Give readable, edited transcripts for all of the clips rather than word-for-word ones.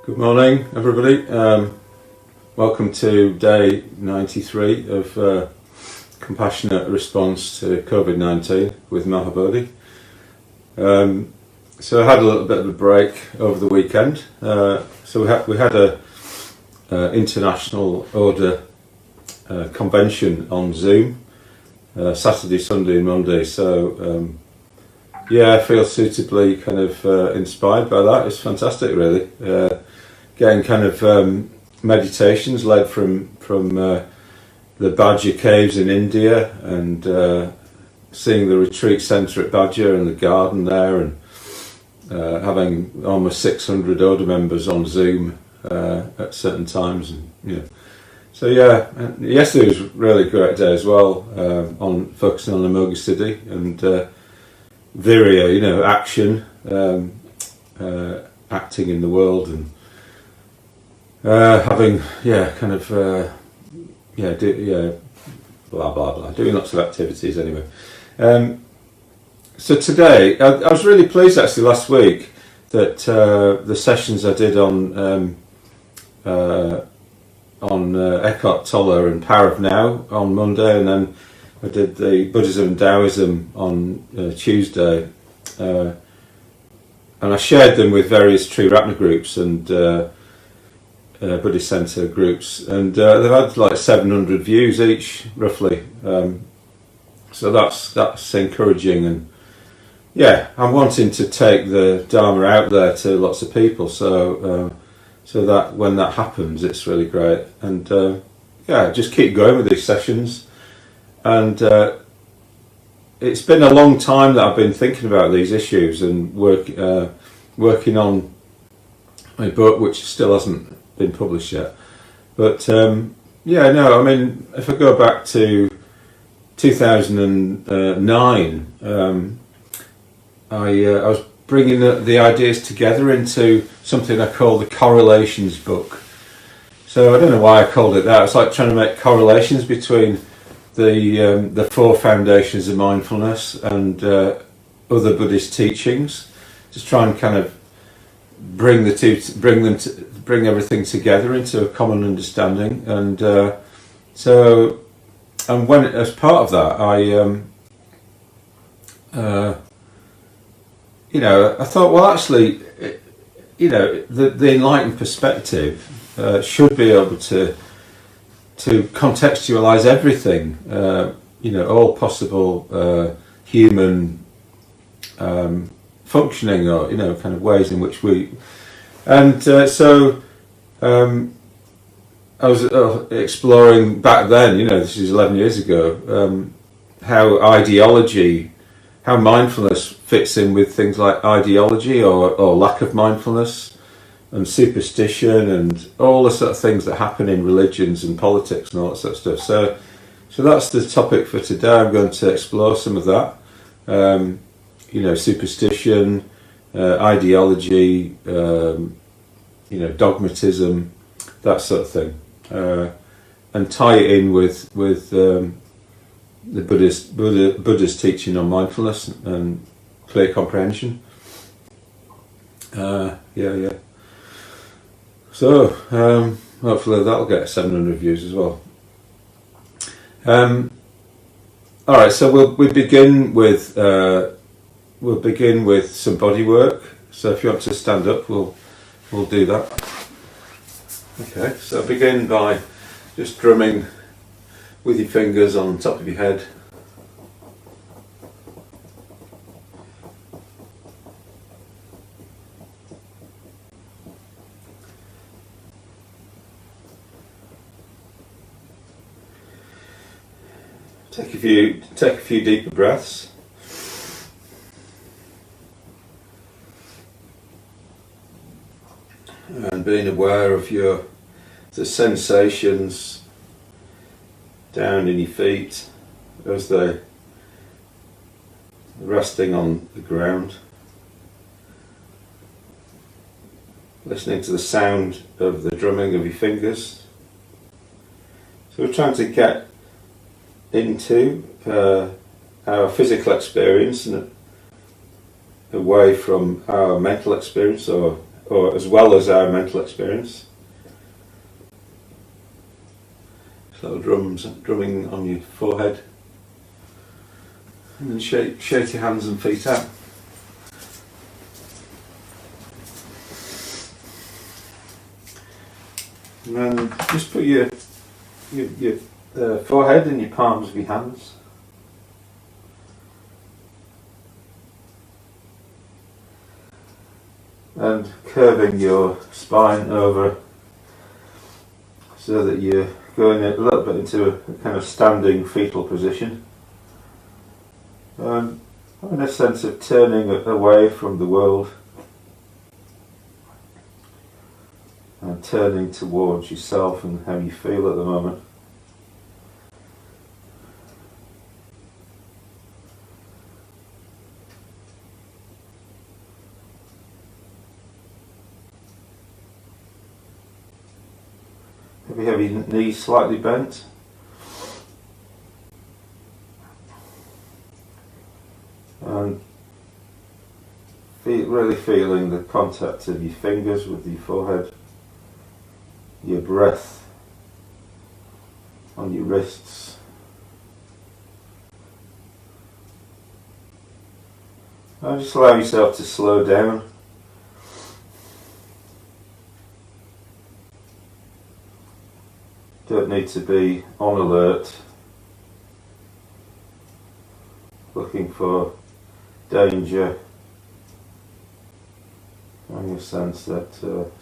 Good morning, everybody. Welcome to day 93 of Compassionate Response to COVID-19 with Mahabodhi. So I had a little bit of a break over the weekend. So we had a international order convention on Zoom Saturday, Sunday, and Monday. So I feel suitably kind of inspired by that. It's fantastic, really. Getting kind of meditations led from the Badger caves in India, and seeing the retreat centre at Badger and the garden there, and having almost 600 order members on Zoom at certain times. And so yesterday was a really great day as well, on focusing on Amoga Siddhi and Virya, action, acting in the world, and having blah blah blah, doing lots of activities anyway. So today I was really pleased actually last week that the sessions I did on Eckhart Tolle and Power of Now on Monday, and then I did the Buddhism and Taoism on Tuesday, and I shared them with various Tree Ratna groups and Buddhist Centre groups, and they've had like 700 views each, roughly. So that's encouraging, and I'm wanting to take the Dharma out there to lots of people. So that when that happens, it's really great, and just keep going with these sessions. And it's been a long time that I've been thinking about these issues and working on my book, which still hasn't been published yet. But if I go back to 2009, I was bringing the ideas together into something I call the correlations book. So I don't know why I called it that. It's like trying to make correlations between the four foundations of mindfulness and other Buddhist teachings. Just try and kind of bring everything together into a common understanding. And when as part of that, I thought, well, actually, the enlightened perspective should be able to contextualize everything, all possible human functioning, or kind of ways in which we. And I was exploring back then, this is 11 years ago, how mindfulness fits in with things like ideology or lack of mindfulness, and superstition, and all the sort of things that happen in religions and politics and all that sort of stuff. So that's the topic for today. I'm going to explore some of that. Superstition, ideology, dogmatism, that sort of thing, and tie it in with the Buddha's teaching on mindfulness and clear comprehension. So hopefully that'll get 700 views as well. All right, so we'll begin with some body work. So if you want to stand up, we'll do that. Okay, so begin by just drumming with your fingers on top of your head. Take a few deeper breaths. And being aware of the sensations down in your feet as they're resting on the ground. Listening to the sound of the drumming of your fingers. So we're trying to get into our physical experience and away from our mental experience or or as well as our mental experience. So drumming on your forehead, and then shake your hands and feet out. And then just put your forehead in your palms of your hands. And curving your spine over so that you're going a little bit into a kind of standing fetal position. Having a sense of turning away from the world and turning towards yourself and how you feel at the moment. Maybe have your knees slightly bent. And really feeling the contact of your fingers with your forehead, your breath on your wrists. And just allow yourself to slow down. Don't need to be on alert, looking for danger. And you sense that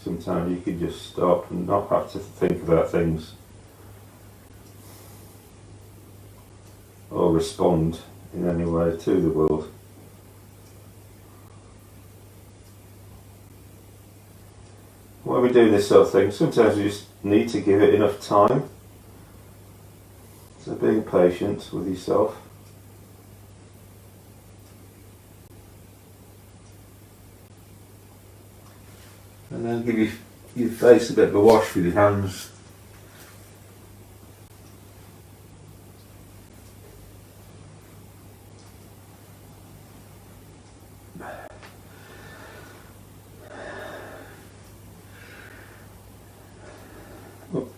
sometimes you could just stop and not have to think about things or respond in any way to the world. When we do this sort of thing, sometimes we just need to give it enough time. So being patient with yourself. And then give your face a bit of a wash with your hands.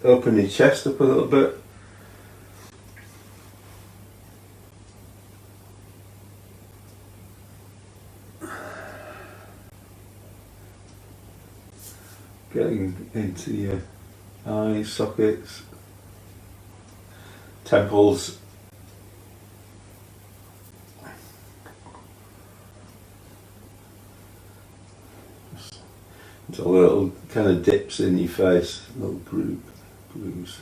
Open your chest up a little bit. Getting into your eye sockets, temples. Just a little kind of dips in your face, little grooves.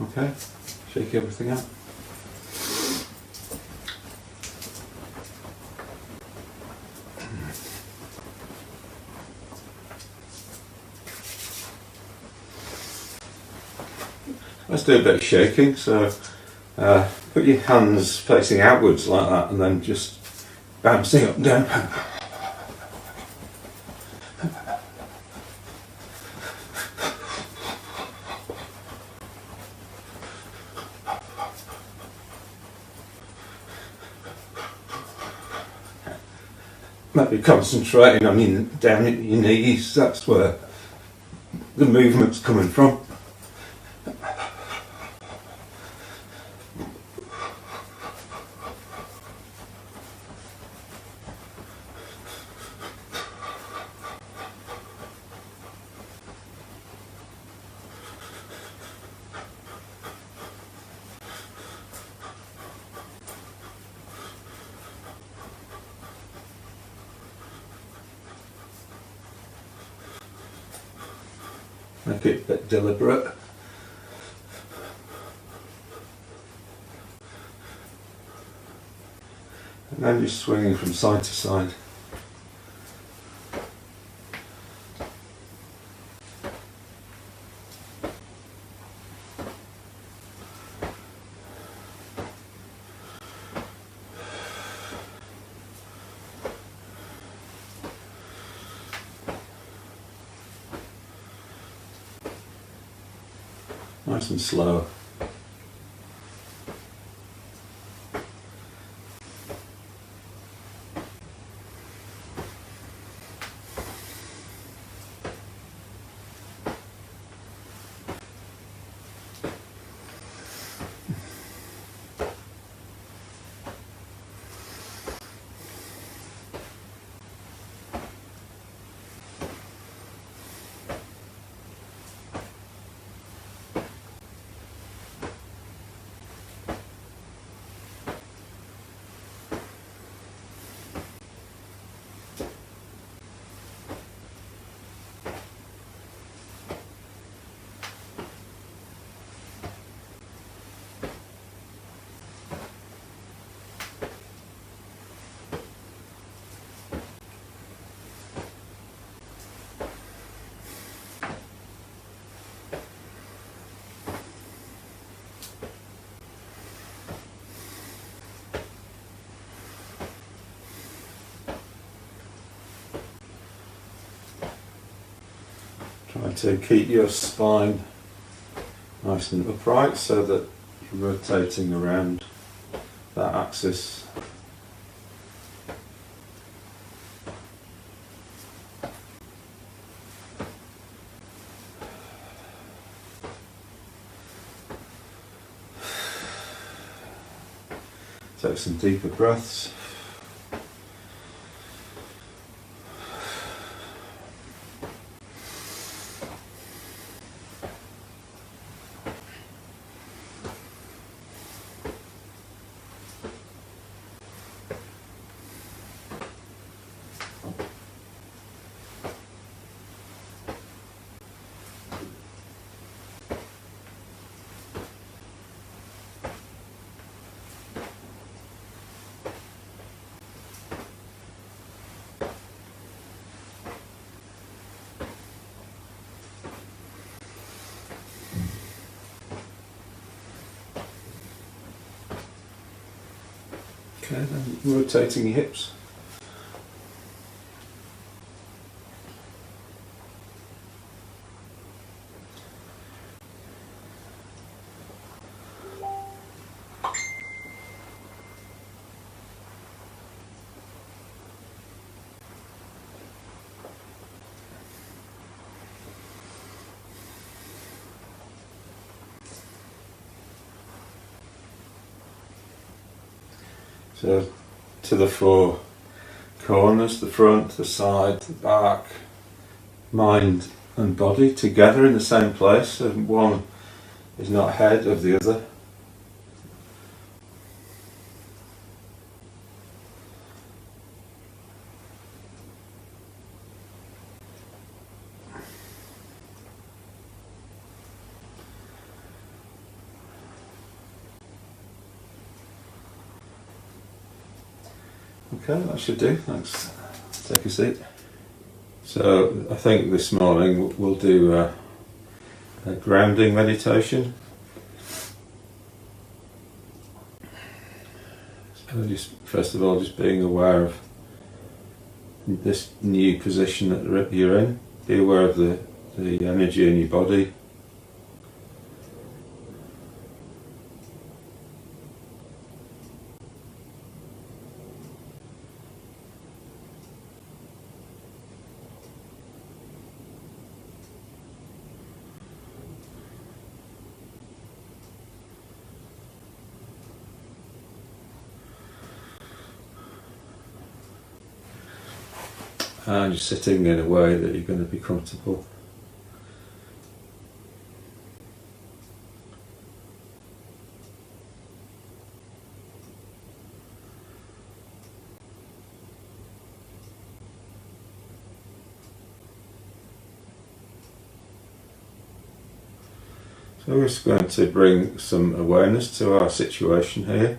Okay, shake everything out. Let's do a bit of shaking. So put your hands facing outwards like that and then just bouncing up and down. Maybe concentrating on down at your knees, that's where the movement's coming from. Make it a bit deliberate. And then just swinging from side to side. nice and slow. Try to keep your spine nice and upright so that you're rotating around that axis. Take some deeper breaths. Okay, then rotating your hips. So to the four corners, the front, the side, the back, mind and body together in the same place, and one is not ahead of the other. Okay, that should do. Thanks. Take a seat. So I think this morning we'll do a grounding meditation. So just first of all, just being aware of this new position that you're in. Be aware of the energy in your body. And you're sitting in a way that you're going to be comfortable. So we're just going to bring some awareness to our situation here.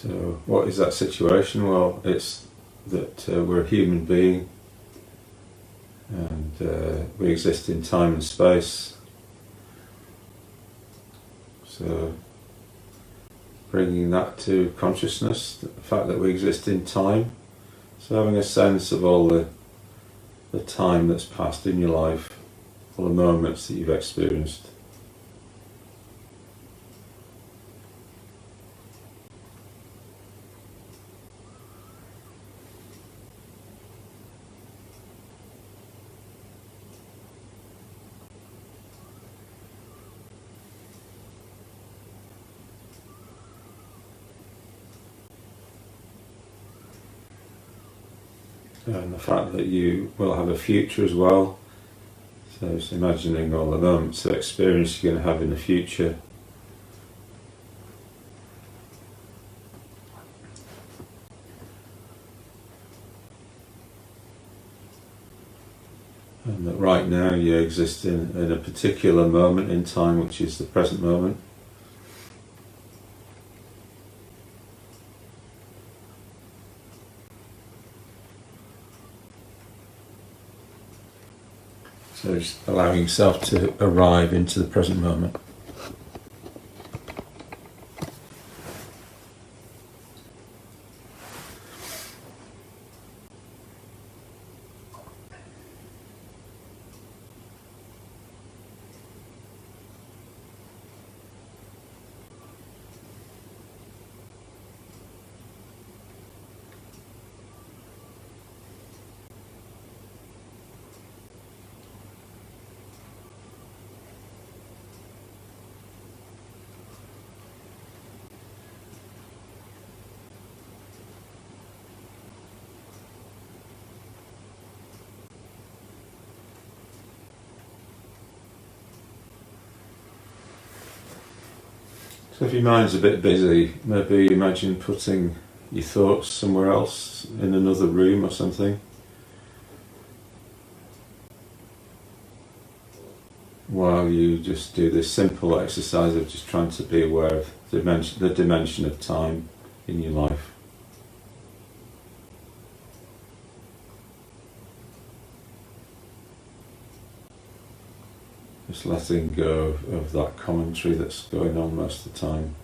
So what is that situation? Well, it's that we're a human being and we exist in time and space. So bringing that to consciousness, the fact that we exist in time, so having a sense of all the time that's passed in your life, all the moments that you've experienced. And the fact that you will have a future as well. So just imagining all the moments of experience you're going to have in the future. And that right now you exist in a particular moment in time, which is the present moment. So just allowing yourself to arrive into the present moment. So if your mind's a bit busy, maybe imagine putting your thoughts somewhere else, in another room or something, while you just do this simple exercise of just trying to be aware of the dimension of time in your life. Just letting go of that commentary that's going on most of the time.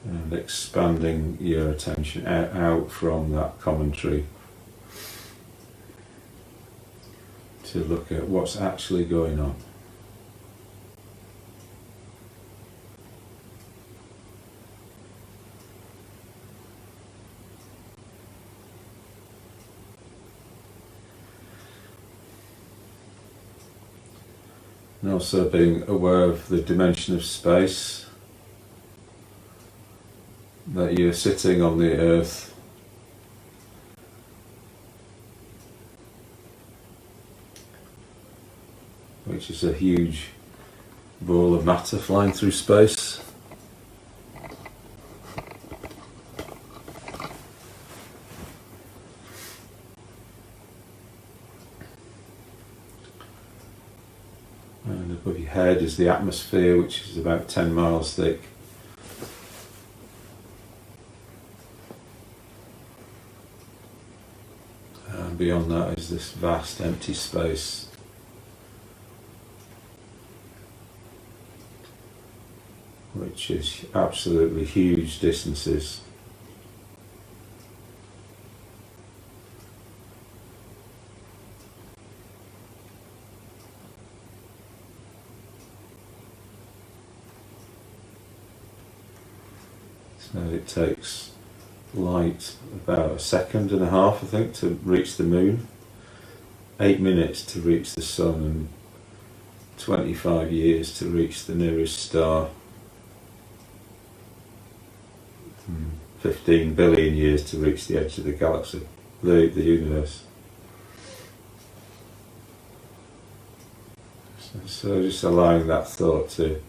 And expanding your attention out from that commentary to look at what's actually going on. And also being aware of the dimension of space, that you're sitting on the earth, which is a huge ball of matter flying through space. And above your head is the atmosphere, which is about 10 miles thick. And beyond that is this vast empty space. Which is absolutely huge distances. So it takes light about a second and a half, I think, to reach the moon, 8 minutes to reach the sun, and 25 years to reach the nearest star, 15 billion years to reach the edge of the galaxy, the universe. So just allowing that thought to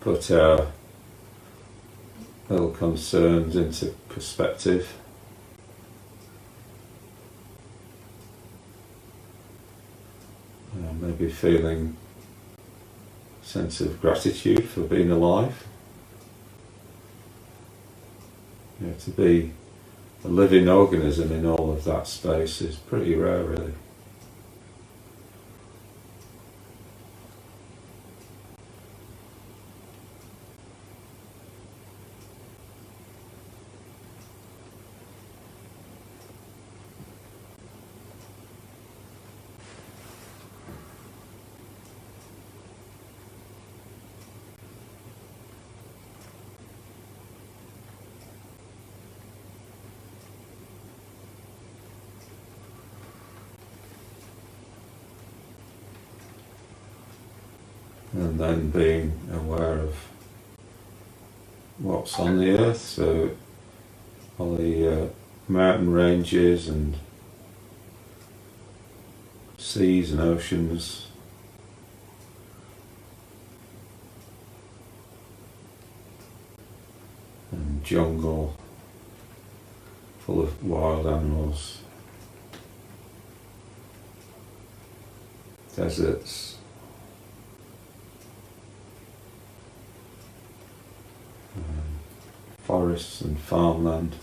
put our little concerns into perspective. Maybe feeling sense of gratitude for being alive. To be a living organism in all of that space is pretty rare, really. And then being aware of what's on the earth, so all the mountain ranges and seas and oceans, and jungle full of wild animals, deserts, forests and farmland,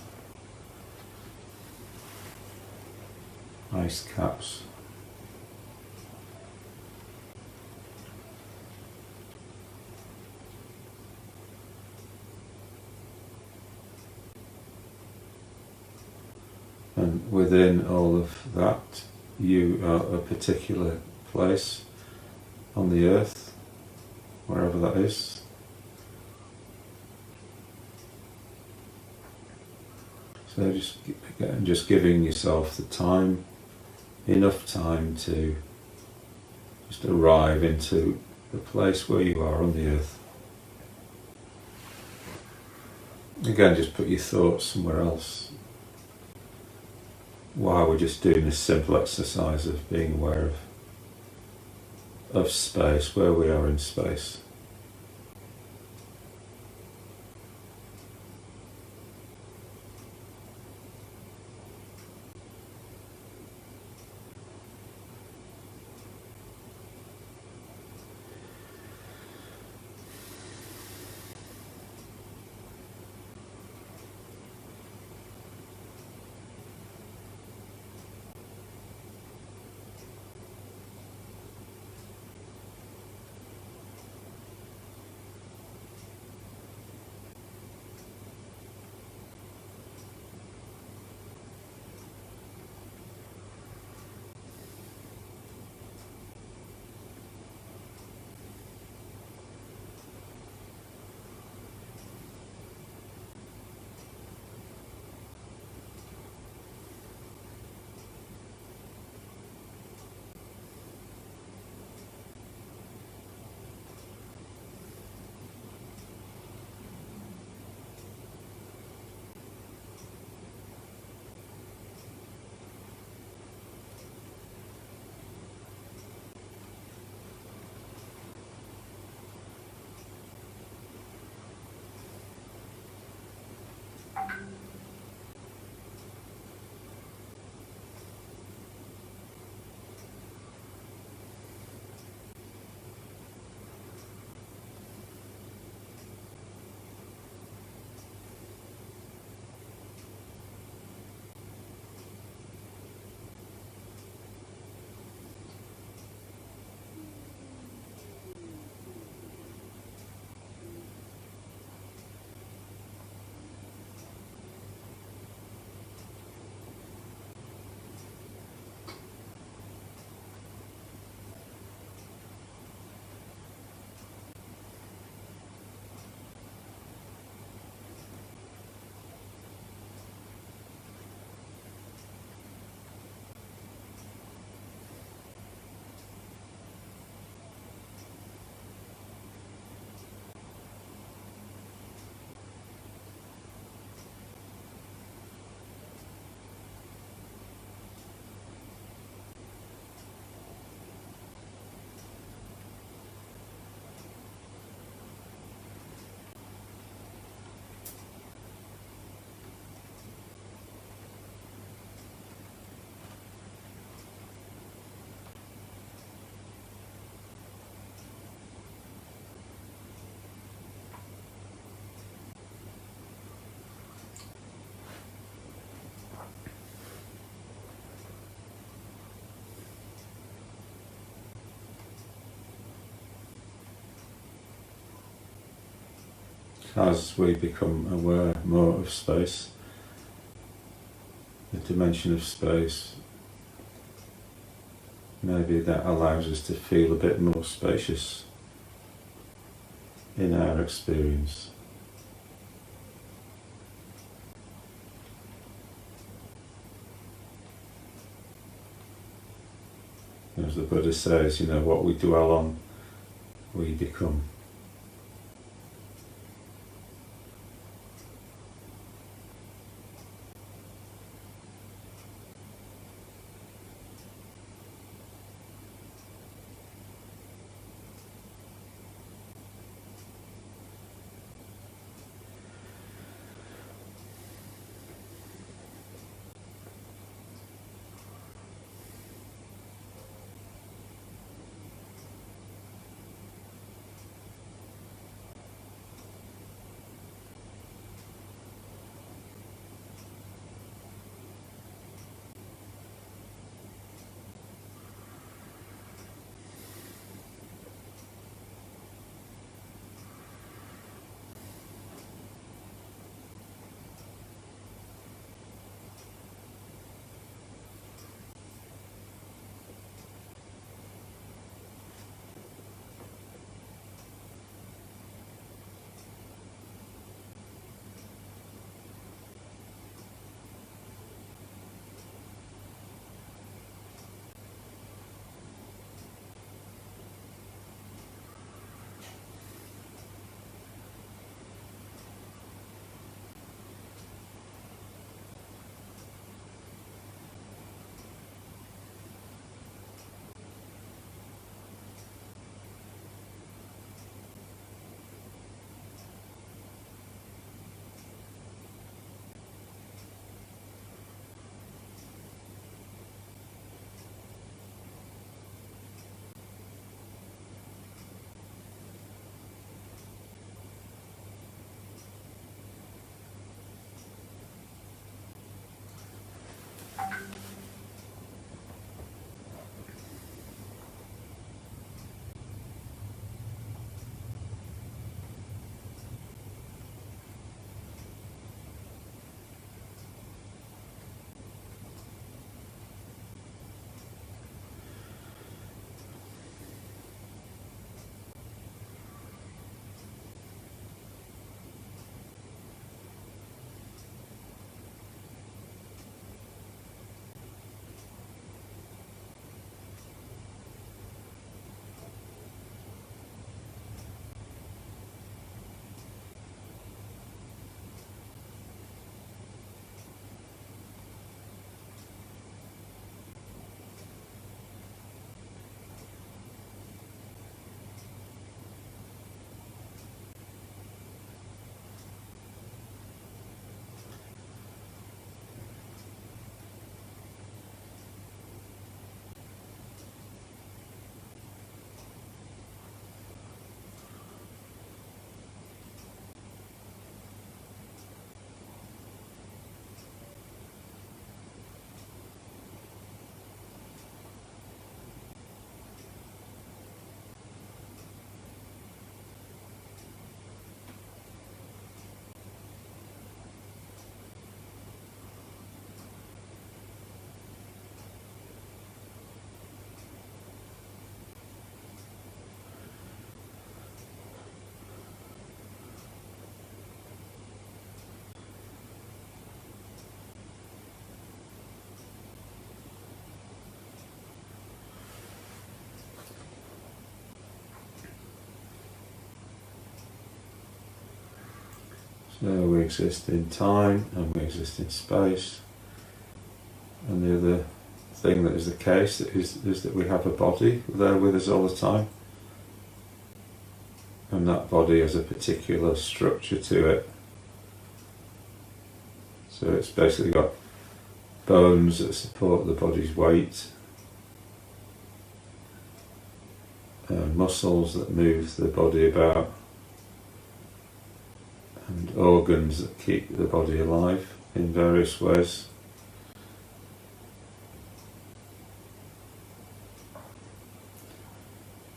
ice caps. And within all of that, you are a particular place on the earth, wherever that is. So just giving yourself the time, enough time to just arrive into the place where you are on the earth. Again, just put your thoughts somewhere else. While we're just doing this simple exercise of being aware of space, where we are in space. as we become aware more of space, the dimension of space, maybe that allows us to feel a bit more spacious in our experience. As the Buddha says, what we dwell on, we become. So we exist in time and we exist in space. And the other thing that is the case is that we have a body there with us all the time. And that body has a particular structure to it. So it's basically got bones that support the body's weight, muscles that move the body about, and organs that keep the body alive in various ways.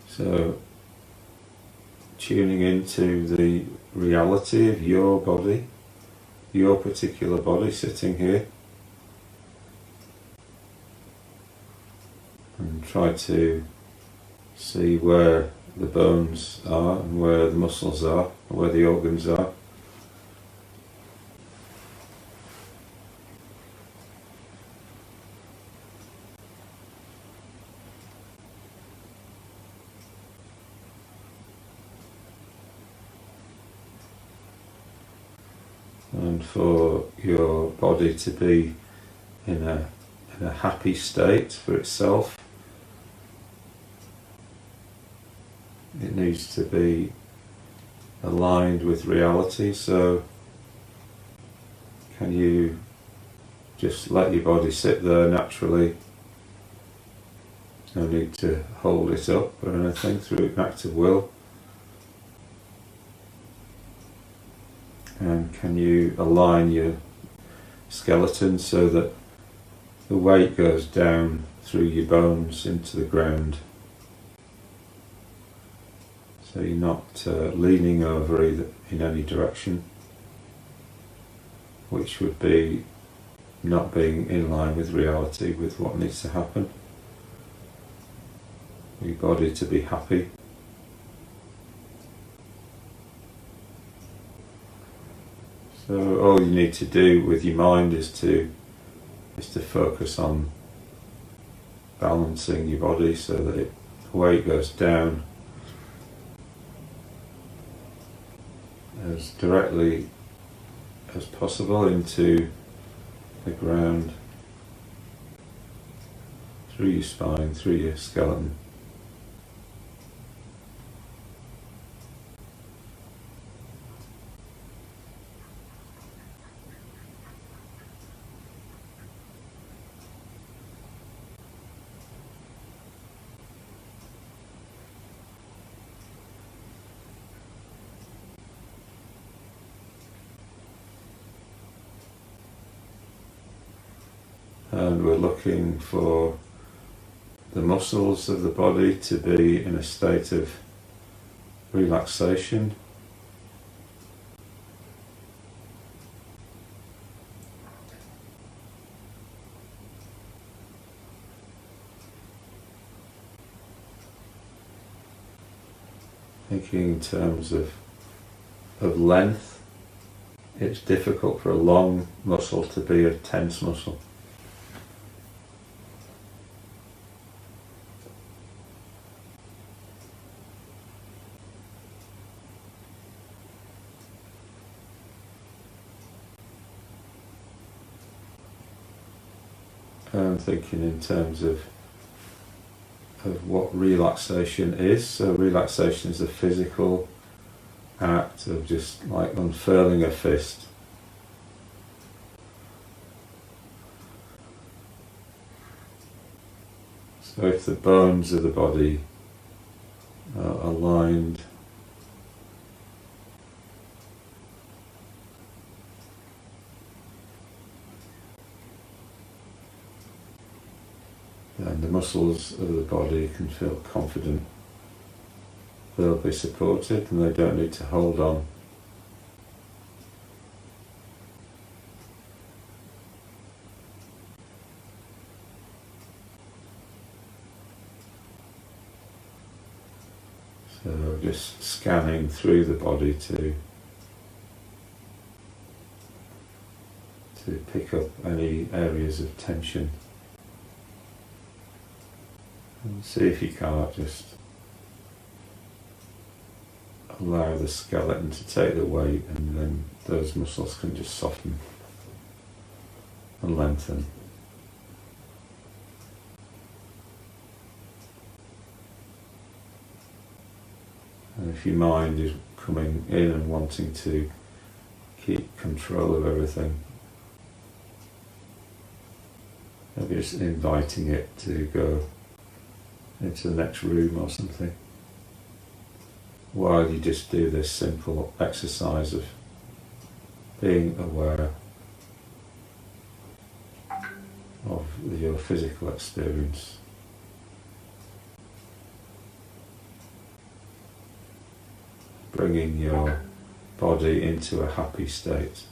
So tuning into the reality of your body, your particular body sitting here, and try to see where the bones are and where the muscles are, and where the organs are. And for your body to be in a happy state for itself, it needs to be aligned with reality. So can you just let your body sit there naturally? No need to hold it up or anything through an act of will. And can you align your skeleton so that the weight goes down through your bones into the ground? So you're not leaning over either in any direction, which would be not being in line with reality, with what needs to happen. Your body to be happy. So all you need to do with your mind is to focus on balancing your body so that the weight goes down as directly as possible into the ground, through your spine, through your skeleton. And we're looking for the muscles of the body to be in a state of relaxation. Thinking in terms of length, it's difficult for a long muscle to be a tense muscle. And thinking in terms of what relaxation is. So relaxation is a physical act of just like unfurling a fist. So if the bones of the body are aligned, then the muscles of the body can feel confident. They'll be supported and they don't need to hold on. So just scanning through the body to pick up any areas of tension. And see if you can't just allow the skeleton to take the weight, and then those muscles can just soften and lengthen. And if your mind is coming in and wanting to keep control of everything, maybe just inviting it to go into the next room or something, while you just do this simple exercise of being aware of your physical experience. Bringing your body into a happy state.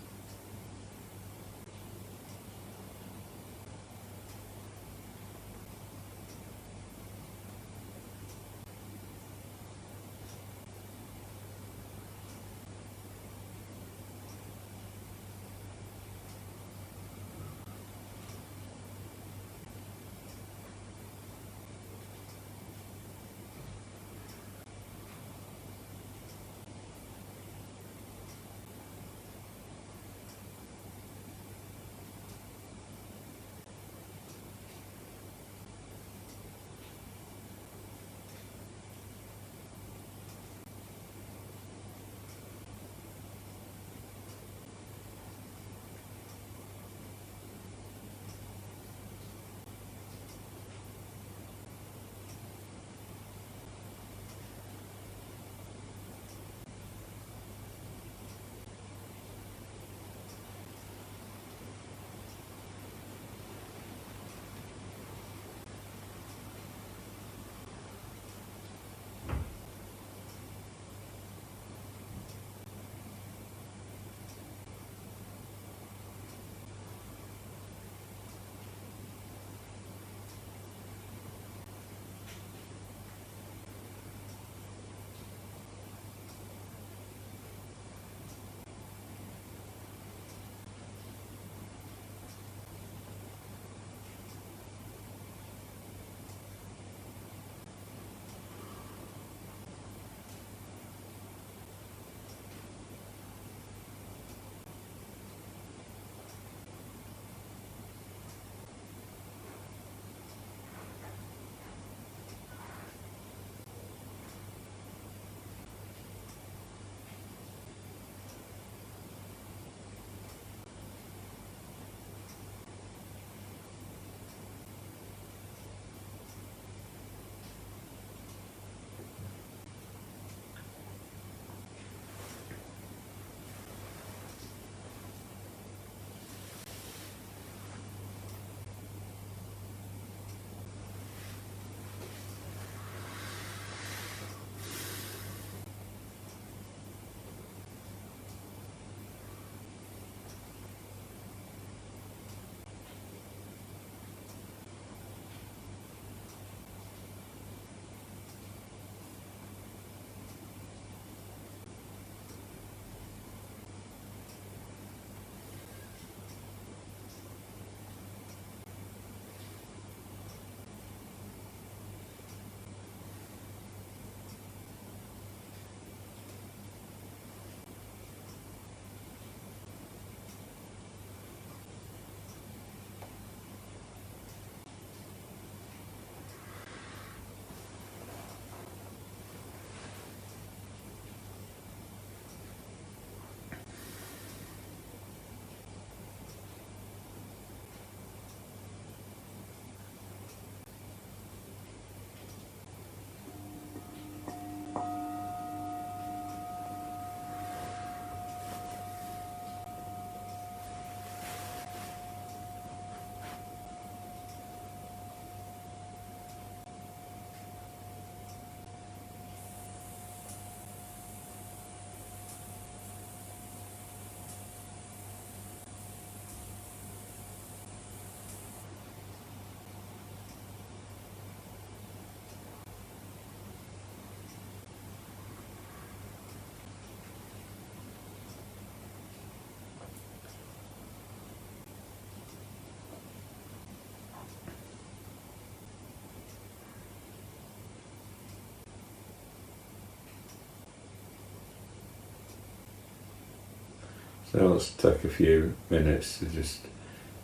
So let's take a few minutes to just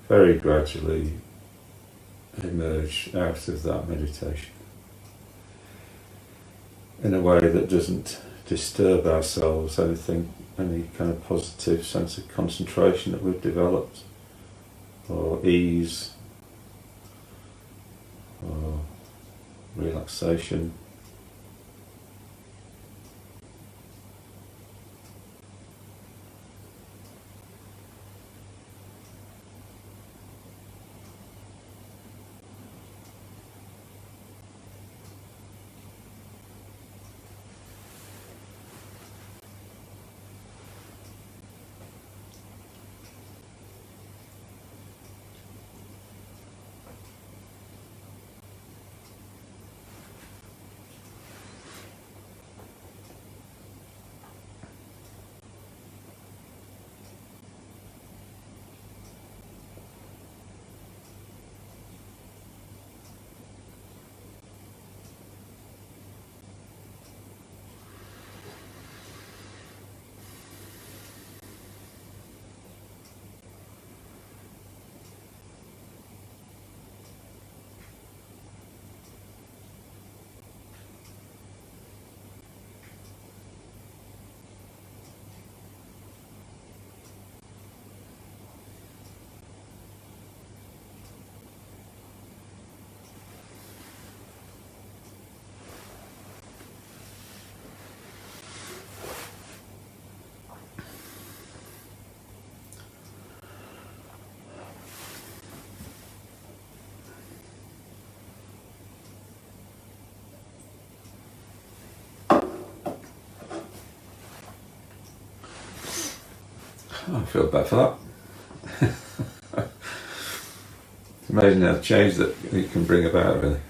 very gradually emerge out of that meditation in a way that doesn't disturb ourselves, any kind of positive sense of concentration that we've developed, or ease, or relaxation. I feel bad for that. It's amazing how change that it can bring about, really.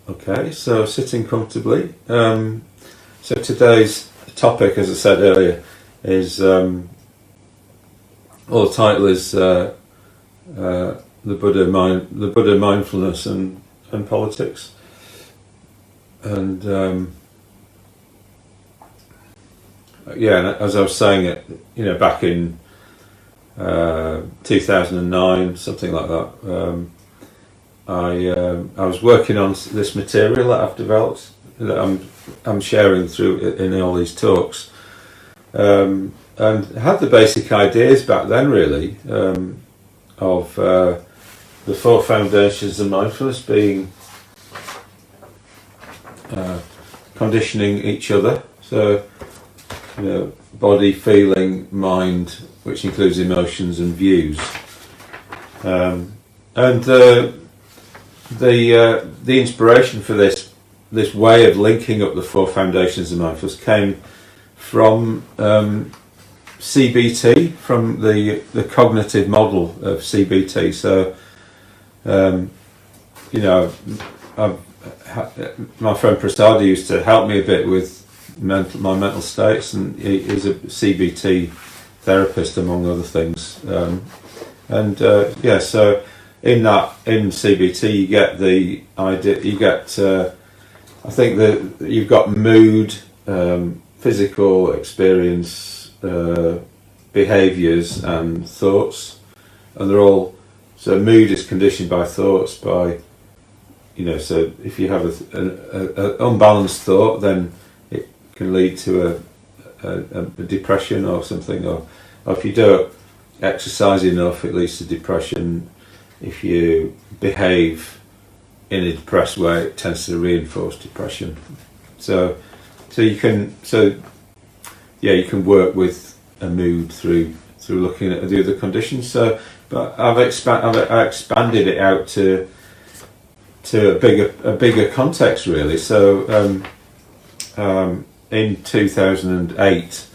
Okay, so sitting comfortably. So today's topic, as I said earlier, is the title is the Buddha mindfulness and politics, and and as I was saying it, back in 2009, something like that. I was working on this material that I've developed that I'm sharing through in all these talks, and had the basic ideas back then, really, of the four foundations of mindfulness being conditioning each other. So, body, feeling, mind, which includes emotions and views, and the inspiration for this way of linking up the four foundations of mindfulness came from CBT, from the cognitive model of CBT. So, my friend Prasad used to help me a bit with my mental states, and he's a CBT therapist, among other things. So in CBT you get the idea, I think that you've got mood, physical experience, behaviours and thoughts, and they're all, so mood is conditioned by thoughts, by, so if you have an unbalanced thought, then it can lead to a depression or something, or if you don't exercise enough, it leads to depression. If you behave in a depressed way, it tends to reinforce depression. So you can work with a mood through looking at the other conditions. So, but I expanded it out to a bigger context, really. So in 2008,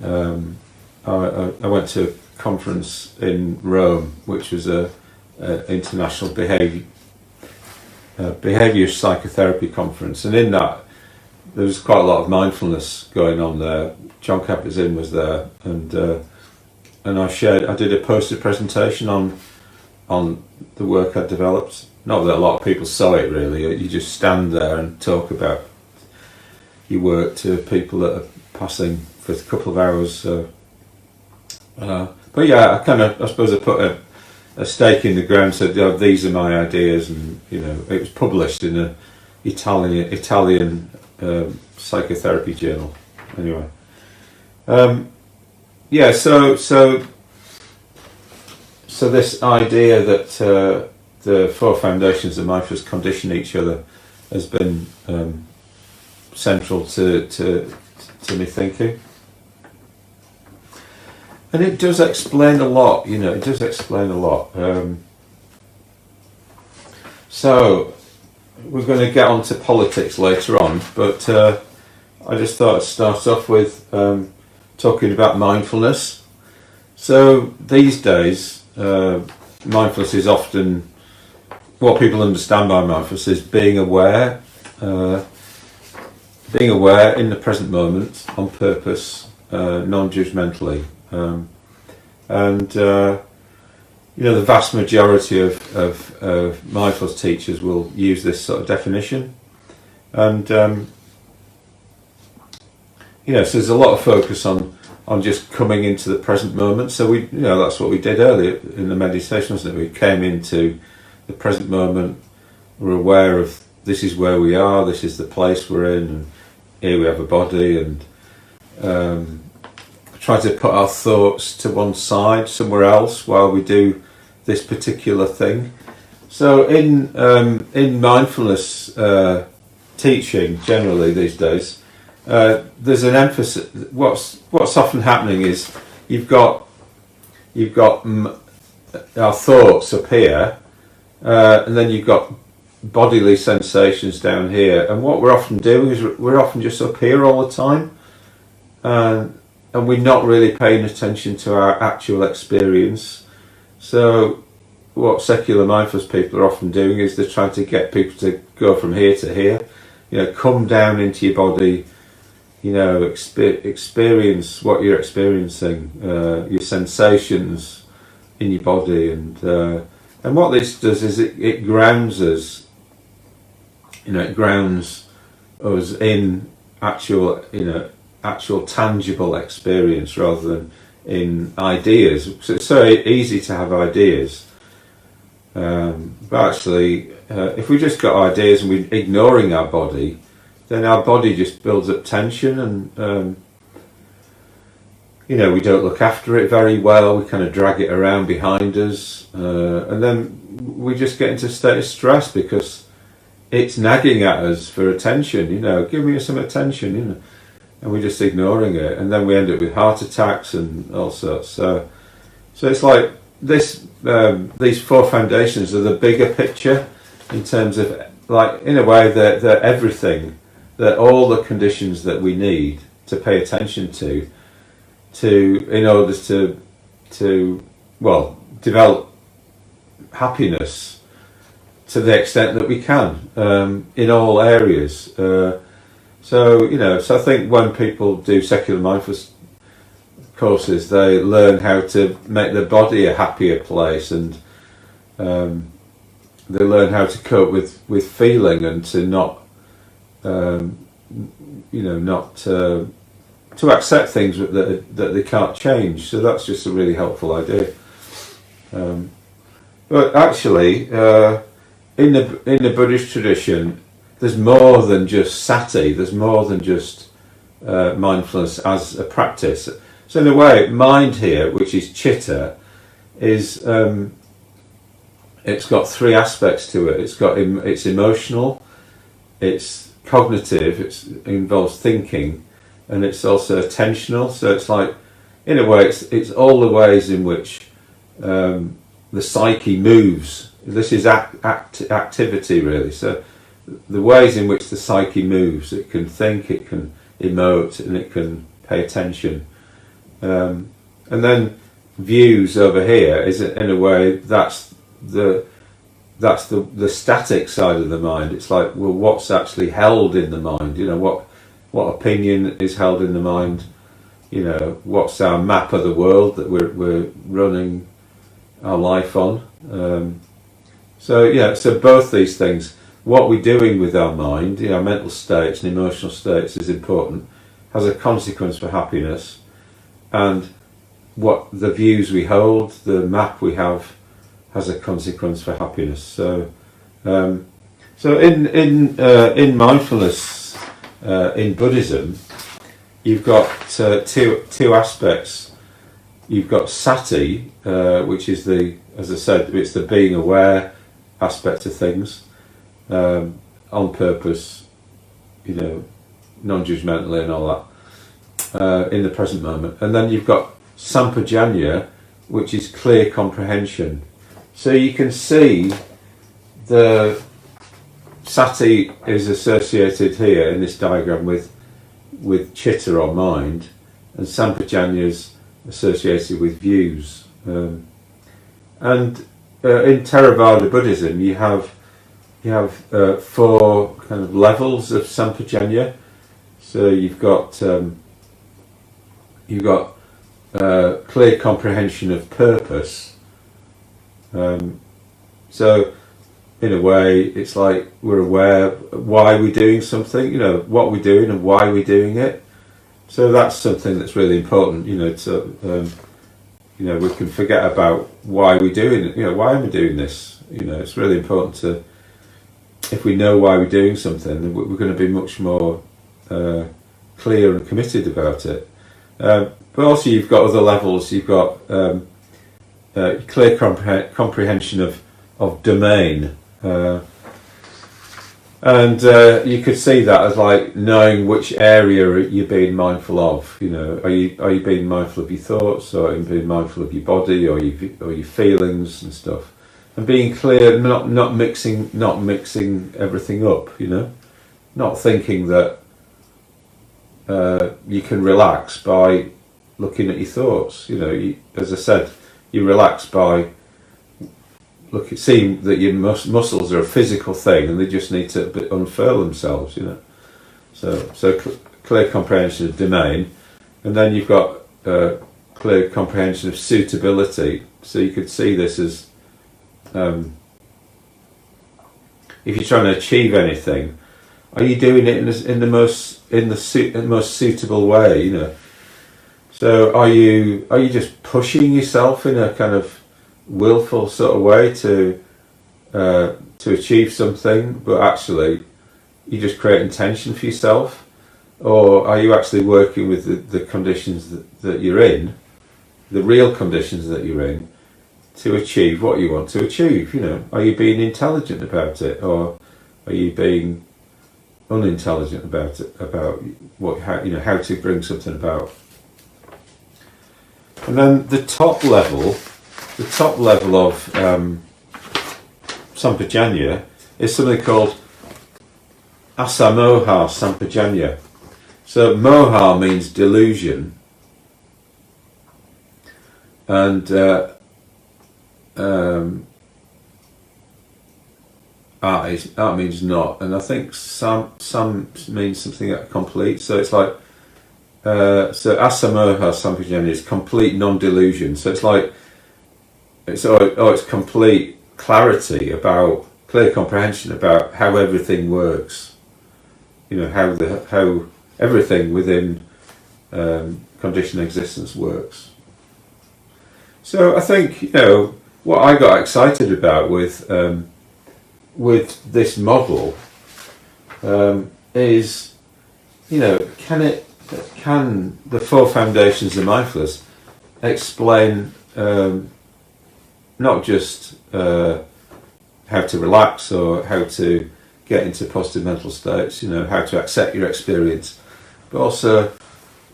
I went to a conference in Rome, which was a international behaviour psychotherapy conference, and in that there was quite a lot of mindfulness going on there. John Kabat-Zinn was there, and I did a poster presentation on the work I developed. Not that a lot of people saw it, really. You just stand there and talk about your work to people that are passing for a couple of hours. But yeah, I suppose I put a stake in the ground, said, these are my ideas, and it was published in an Italian psychotherapy journal. Anyway, so this idea that the four foundations of mindfulness condition each other has been central to me thinking. And it does explain a lot, it does explain a lot. So, we're going to get on to politics later on, but I just thought I'd start off with talking about mindfulness. So, these days, mindfulness is often, what people understand by mindfulness is being aware in the present moment, on purpose, non-judgmentally. The vast majority of mindfulness teachers will use this sort of definition, and so there's a lot of focus on just coming into the present moment. So that's what we did earlier in the meditation, wasn't it? We came into the present moment. We're aware of this is where we are. This is the place we're in, and here we have a body, and try to put our thoughts to one side, somewhere else, while we do this particular thing. So in mindfulness teaching generally these days, there's an emphasis. What's often happening is you've got our thoughts up here, and then you've got bodily sensations down here, and what we're often doing is we're often just up here all the time, and we're not really paying attention to our actual experience. So what secular mindfulness people are often doing is they're trying to get people to go from here to here, come down into your body, experience what you're experiencing, your sensations in your body, and what this does is it grounds us. It grounds us in actual tangible experience rather than in ideas. So it's so easy to have ideas, but actually, if we just got ideas and we're ignoring our body, then our body just builds up tension, and we don't look after it very well. We kind of drag it around behind us, and then we just get into a state of stress because it's nagging at us for attention. Give me some attention, and we're just ignoring it, and then we end up with heart attacks and all sorts. So it's like this. These four foundations are the bigger picture in terms of, like, in a way, they're everything. They're all the conditions that we need to pay attention to in order to develop happiness to the extent that we can in all areas. So I think when people do secular mindfulness courses, they learn how to make their body a happier place, and they learn how to cope with feeling, and to not to accept things that they can't change. So that's just a really helpful idea. But actually, in the Buddhist tradition, there's more than just sati. There's more than just mindfulness as a practice. So in a way, mind here, which is chitta, is it's got three aspects to it. It's emotional, it's cognitive, it involves thinking, and it's also attentional. So it's like, in a way, it's all the ways in which the psyche moves. This is activity, really. So the ways in which the psyche moves, it can think, it can emote, and it can pay attention. And then views over here is, in a way, that's the static side of the mind. It's like, well, what's actually held in the mind? What opinion is held in the mind? What's our map of the world that we're running our life on? So both these things, what we're doing with our mind, mental states and emotional states, is important, has a consequence for happiness, and what the views we hold, the map we have, has a consequence for happiness. So in mindfulness, in Buddhism, you've got two aspects. You've got sati, which is as I said, it's the being aware aspect of things, on purpose, non-judgmentally and all that, in the present moment. And then you've got sampajanya, which is clear comprehension. So you can see the sati is associated here in this diagram with chitta or mind, and sampajanya is associated with views. And in Theravada Buddhism, you have four kind of levels of sampajanya. So you've got clear comprehension of purpose. So in a way, it's like we're aware why we're doing something, what we're doing and why we're doing it. So that's something that's really important, we can forget about why we're doing it, why am I doing this? It's really important to, if we know why we're doing something, then we're going to be much more clear and committed about it. But also you've got other levels. You've got clear comprehension of domain, and you could see that as like knowing which area you're being mindful of. Are you being mindful of your thoughts, or are you being mindful of your body, or your feelings and stuff? and being clear, not mixing everything up, you know, not thinking that you can relax by looking at your thoughts. You know, as I said, you relax by seeing that your muscles are a physical thing and they just need to unfurl themselves. You know, so clear comprehension of domain, and then you've got clear comprehension of suitability. So you could see this as if you're trying to achieve anything, are you doing it in the most suitable way? You know. So are you just pushing yourself in a kind of willful sort of way to achieve something, but actually you just creating tension for yourself, or are you actually working with the conditions that you're in, the real conditions that you're in, to achieve what you want to achieve? You know, are you being intelligent about it, or are you being unintelligent about it, about how to bring something about? And then the top level of sampajanya is something called asamoha sampajanya. So moha means delusion, and art means not, and I think some means something complete. So it's like so asamoha sampajanya is complete non-delusion. So it's like it's complete clarity about, clear comprehension about how everything works. You know, how everything within conditioned existence works. So I think, you know, what I got excited about with this model is, you know, can the four foundations of mindfulness explain not just how to relax or how to get into positive mental states, you know, how to accept your experience, but also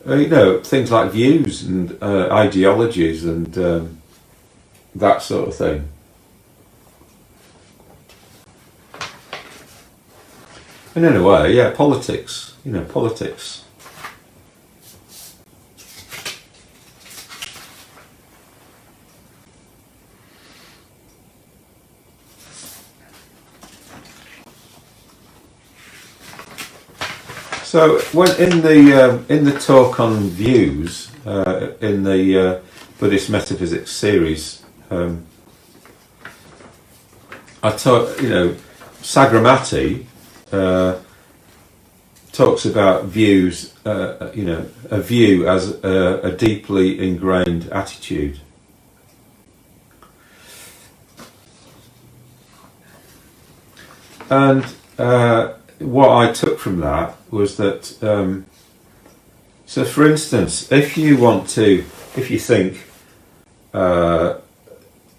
you know, things like views and ideologies and that sort of thing. And in a way, yeah, politics, you know, politics. So when in the talk on views in the Buddhist metaphysics series, I taught, you know, Sagramati talks about views, you know, a view as a deeply ingrained attitude. And what I took from that was that, so for instance, if you think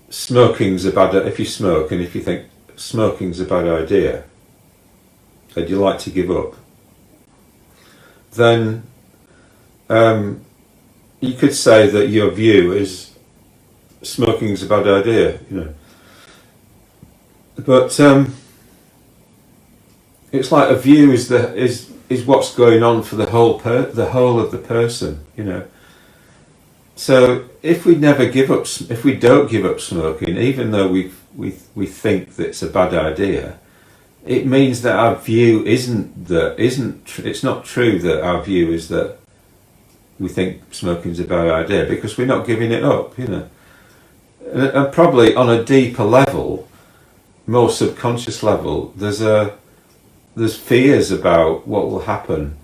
smoking's a bad, if you smoke and if you think smoking's a bad idea, and you like to give up, then you could say that your view is smoking's a bad idea, you know. But it's like a view is what's going on for the whole of the person, you know. So if we don't give up smoking, even though we think that it's a bad idea, it means that our view it's not true that our view is that we think smoking's a bad idea, because we're not giving it up, you know. And probably on a deeper level, more subconscious level, there's fears about what will happen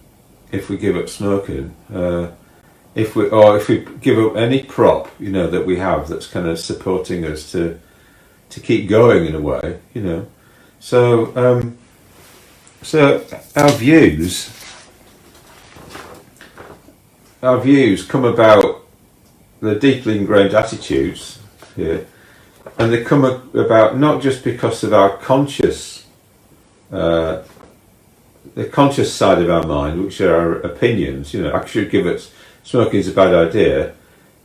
if we give up smoking, if we give up any prop, you know, that we have that's kind of supporting us to keep going in a way, you know. So our views come about, the deeply ingrained attitudes here, and they come about not just because of our conscious, the conscious side of our mind, which are our opinions, you know, I should give it, smoking is a bad idea,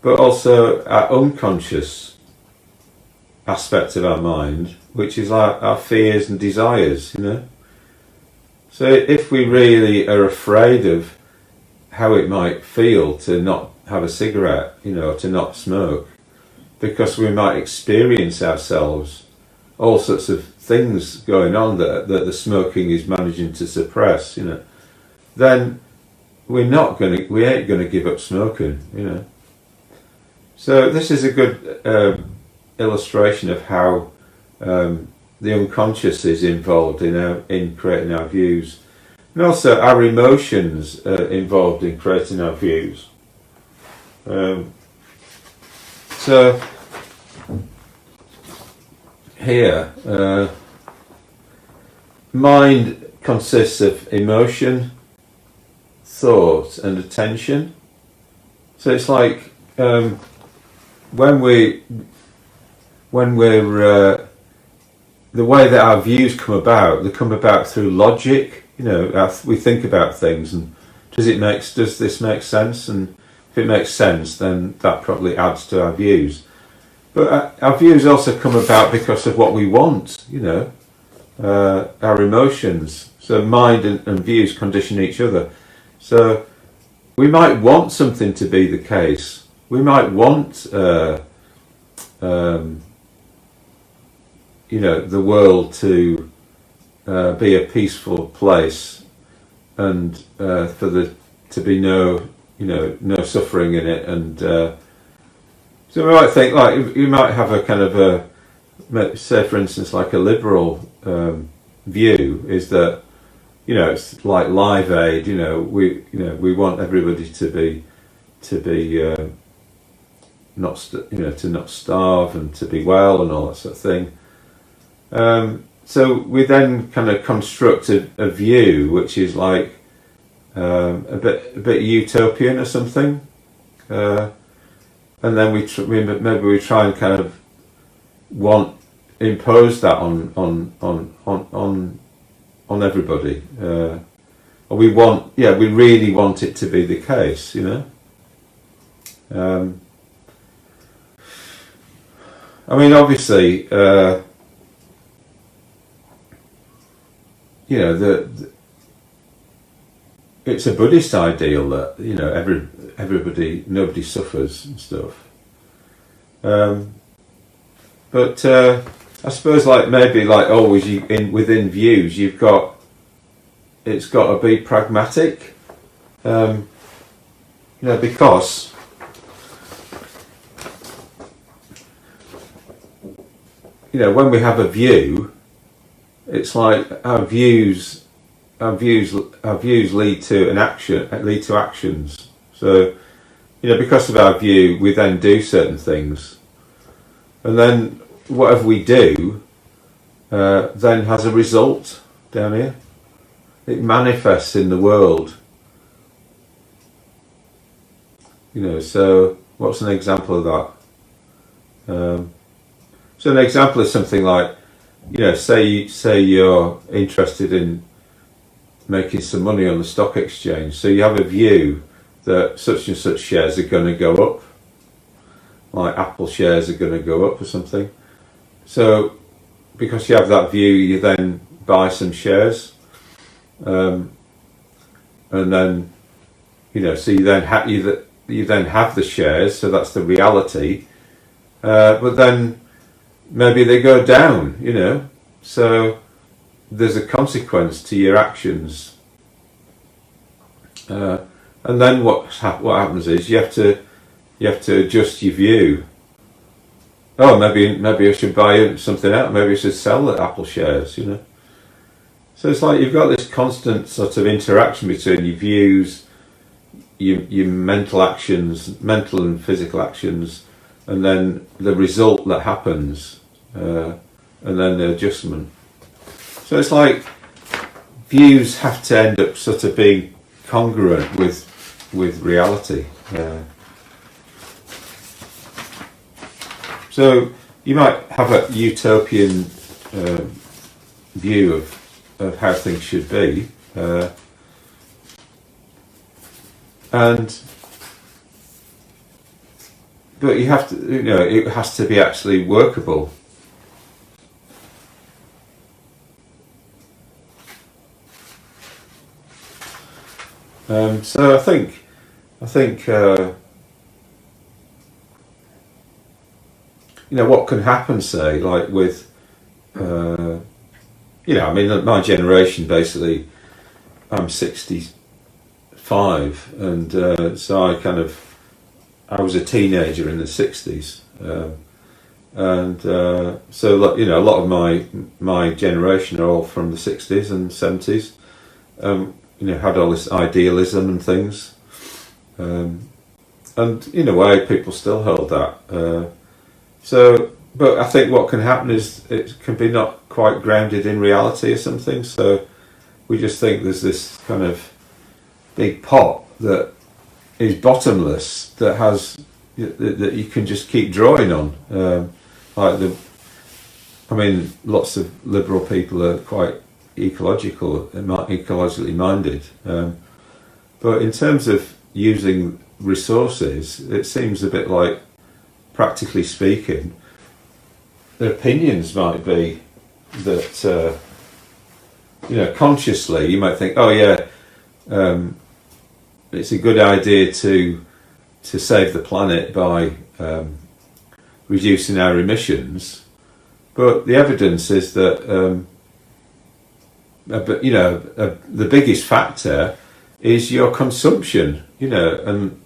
but also our unconscious aspect of our mind, which is our fears and desires, you know. So if we really are afraid of how it might feel to not have a cigarette, you know, to not smoke, because we might experience ourselves all sorts of things going on that the smoking is managing to suppress, you know, then we ain't gonna give up smoking, you know. So this is a good illustration of how the unconscious is involved in creating our views, and also our emotions are involved in creating our views. So here, mind consists of emotion, thought, and attention. So it's like when we're the way that our views come about, they come about through logic. You know, we think about things, and does this make sense? And if it makes sense, then that probably adds to our views. But our views also come about because of what we want, you know, our emotions. So mind and views condition each other. So we might want something to be the case. We might want, you know, the world to be a peaceful place, and for to be no suffering in it, and so we might think, like, you might have a kind of say for instance, like a liberal view is that, you know, it's like Live Aid, you know, we want everybody to be to not starve and to be well and all that sort of thing. So we then kind of construct a view which is like a bit utopian or something, and then maybe we try and kind of impose that on everybody, or we really want it to be the case, you know. I mean, obviously, you know, it's a Buddhist ideal that, you know, nobody suffers and stuff. But I suppose, like, maybe, like always, within views, it's got to be pragmatic, you know, because you know, when we have a view, it's like our views lead to actions. So, you know, because of our view, we then do certain things, and then whatever we do then has a result down here. It manifests in the world. You know, so what's an example of that? So an example is something like, you know, say you're interested in making some money on the stock exchange. So you have a view that such and such shares are going to go up, like Apple shares are going to go up or something. So because you have that view, you then buy some shares, and then, you know, so you then have the shares. So that's the reality. But then maybe they go down, you know, so there's a consequence to your actions, and then what happens is you have to adjust your view. Oh, maybe I should buy something else. Maybe I should sell the Apple shares, you know. So it's like you've got this constant sort of interaction between your views, your mental and physical actions, and then the result that happens, and then the adjustment. So it's like views have to end up sort of being congruent with reality. So you might have a utopian view of how things should be, but you have to, you know, it has to be actually workable. So I think what can happen, say, like with I mean, my generation, basically, I'm 65, and so I was a teenager in the 60s, and so a lot of my generation are all from the 60s and 70s. Had all this idealism and things, and in a way, people still hold that. But I think what can happen is it can be not quite grounded in reality or something. So we just think there's this kind of big pot that is bottomless, that that you can just keep drawing on. Lots of liberal people are quite ecologically minded, but in terms of using resources, it seems a bit like, practically speaking, their opinions might be that consciously you might think, oh yeah, it's a good idea to save the planet by reducing our emissions, but the evidence is that the biggest factor is your consumption, and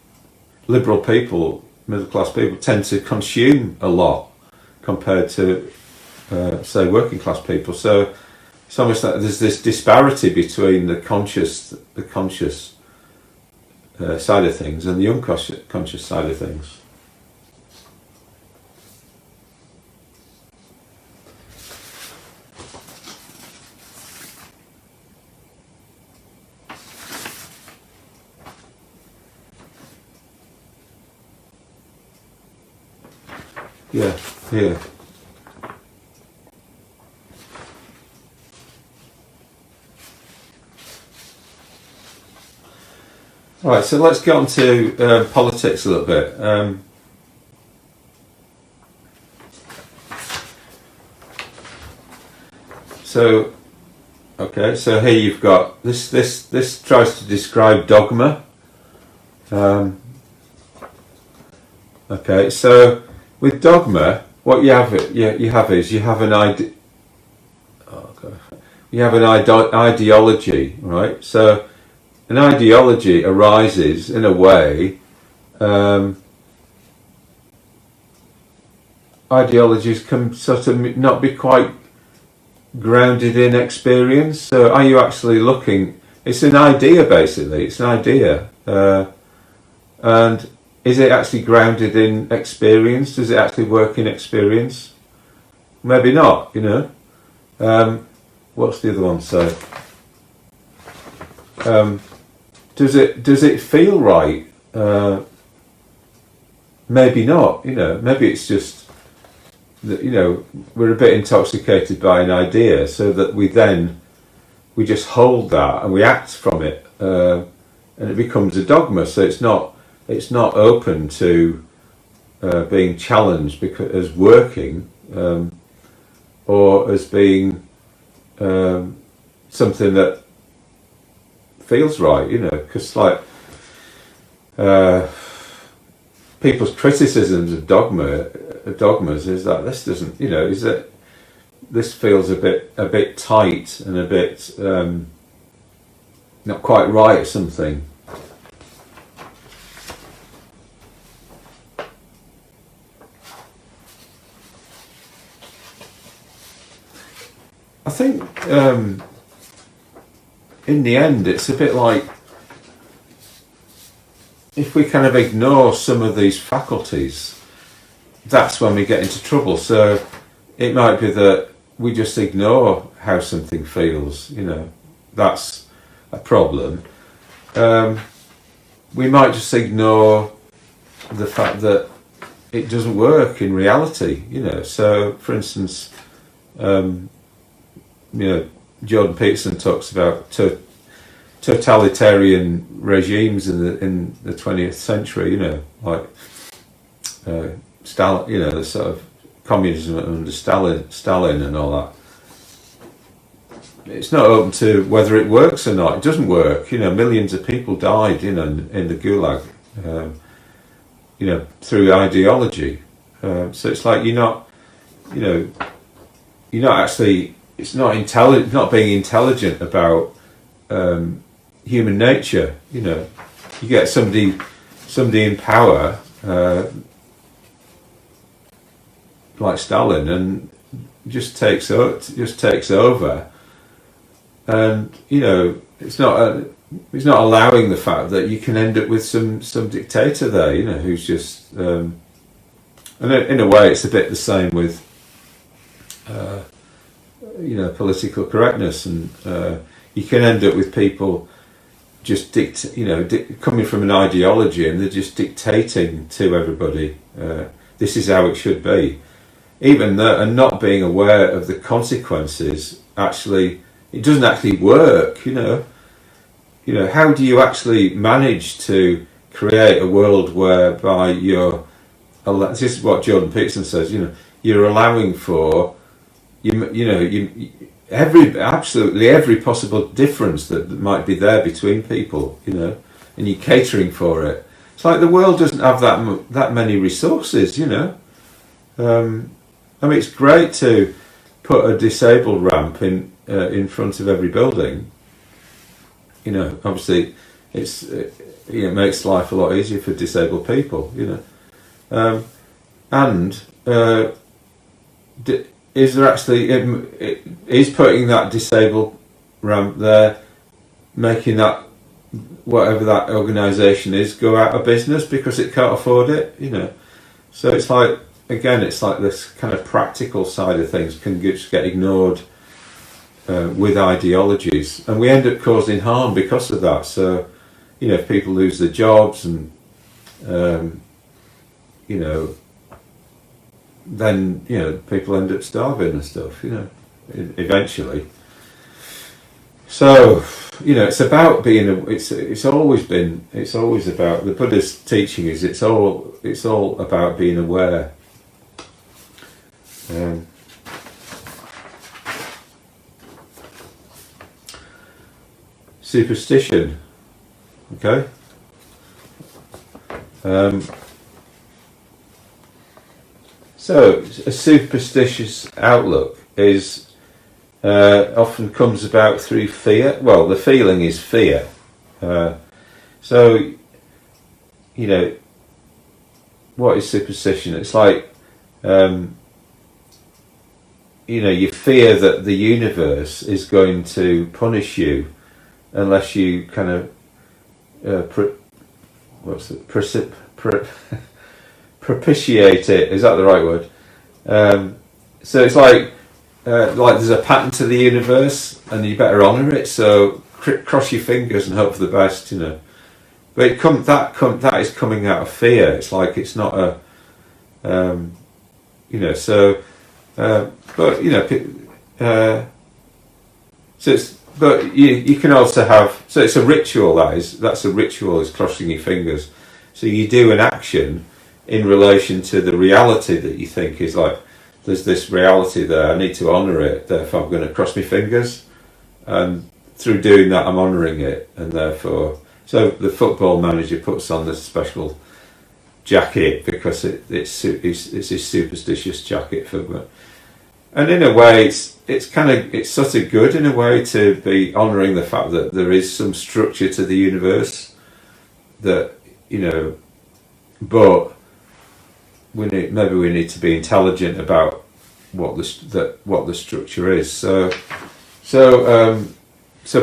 liberal people, middle class people, tend to consume a lot compared to say working class people. So it's almost like there's this disparity between the conscious side of things and the unconscious side of things. Yeah. All right, so let's get on to politics a little bit. So here you've got this. This tries to describe dogma. So with dogma, what you have an idea. You have an ideology, right? So an ideology arises in a way. Ideologies can sort of not be quite grounded in experience. So are you actually looking? It's an idea, basically. It's an idea, and is it actually grounded in experience? Does it actually work in experience? Maybe not. What's the other one? So, does it feel right? Maybe not. Maybe it's just that we're a bit intoxicated by an idea, so that we just hold that and we act from it, and it becomes a dogma. So it's not open to being challenged as working, or as being something that feels right, because people's criticisms of dogmas is that this doesn't, is that this feels a bit tight and a bit not quite right or something. I think in the end it's a bit like, if we kind of ignore some of these faculties, that's when we get into trouble. So it might be that we just ignore how something feels, that's a problem. We might just ignore the fact that it doesn't work in reality, So for instance, Jordan Peterson talks about totalitarian regimes in the 20th century, like Stalin, the sort of communism under Stalin and all that. it's not open to whether it works or not. It doesn't work. Millions of people died, in the Gulag, through ideology. So it's like you're not actually. It's not intelligent. Not being intelligent about human nature. You get somebody in power, like Stalin, and just takes over. And it's not allowing the fact that you can end up with some dictator there, who's just and in a way it's a bit the same with political correctness, and you can end up with people just coming from an ideology, and they're just dictating to everybody, this is how it should be, even though, and not being aware of the consequences. Actually, it doesn't actually work. How do you actually manage to create a world whereby this is what Jordan Peterson says, you're allowing for absolutely every possible difference that might be there between people, and you're catering for it. It's like the world doesn't have that many resources, it's great to put a disabled ramp in front of every building. Obviously, it makes life a lot easier for disabled people. Is there actually is putting that disabled ramp there, making that whatever that organisation is go out of business because it can't afford it? So it's like, again, it's like this kind of practical side of things can just get ignored with ideologies, and we end up causing harm because of that. So if people lose their jobs, and then people end up starving and stuff, eventually. So it's about being it's always about, the Buddha's teaching is it's all about being aware. Superstition, okay. So a superstitious outlook is often comes about through fear. Well, the feeling is fear. So what is superstition? It's like you fear that the universe is going to punish you unless you kind of propitiate it. Is that the right word? So it's like there's a pattern to the universe, and you better honour it. So cross your fingers and hope for the best, But that is coming out of fear. It's like it's not a, So, so it's. But you can also have, so it's a ritual, that's a ritual, is crossing your fingers. So you do an action in relation to the reality that you think is like, there's this reality there, I need to honour it, therefore I'm going to cross my fingers. And through doing that I'm honouring it, and therefore, so the football manager puts on this special jacket because it's his superstitious jacket for. And in a way, it's sort of good in a way to be honouring the fact that there is some structure to the universe, that but maybe we need to be intelligent about what the structure is. So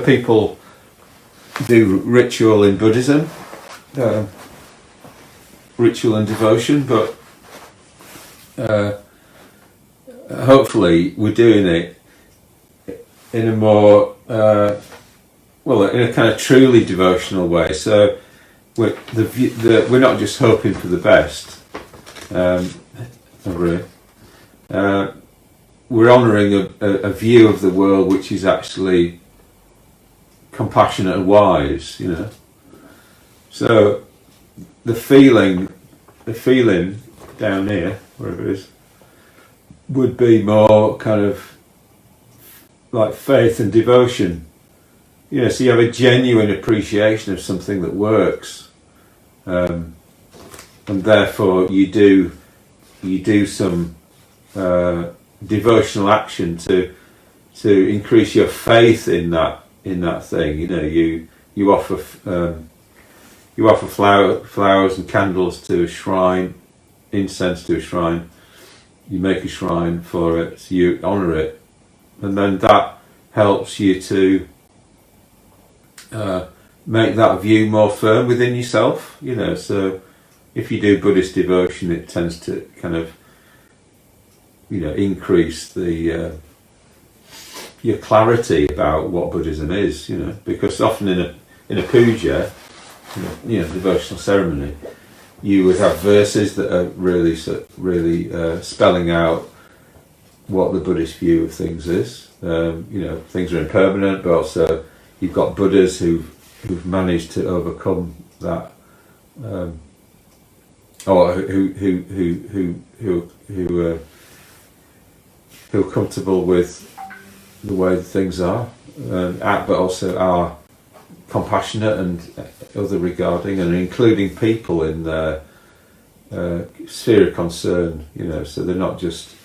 people do ritual in Buddhism, ritual and devotion, but. Hopefully we're doing it in a more in a kind of truly devotional way. So we're not just hoping for the best. We're honouring a view of the world which is actually compassionate and wise. So the feeling down here, wherever it is, would be more kind of like faith and devotion. So you have a genuine appreciation of something that works, and therefore you do some devotional action to increase your faith in that thing. You offer flowers and candles to a shrine, incense to a shrine. You make a shrine for it, so you honour it, and then that helps you to make that view more firm within yourself. So if you do Buddhist devotion, it tends to kind of increase the your clarity about what Buddhism is. Because often in a puja, devotional ceremony, you would have verses that are really spelling out what the Buddhist view of things is. Things are impermanent, but also you've got Buddhas who've managed to overcome that, or who are comfortable with the way that things are, but also are compassionate and other regarding, and including people in their sphere of concern. So they're not just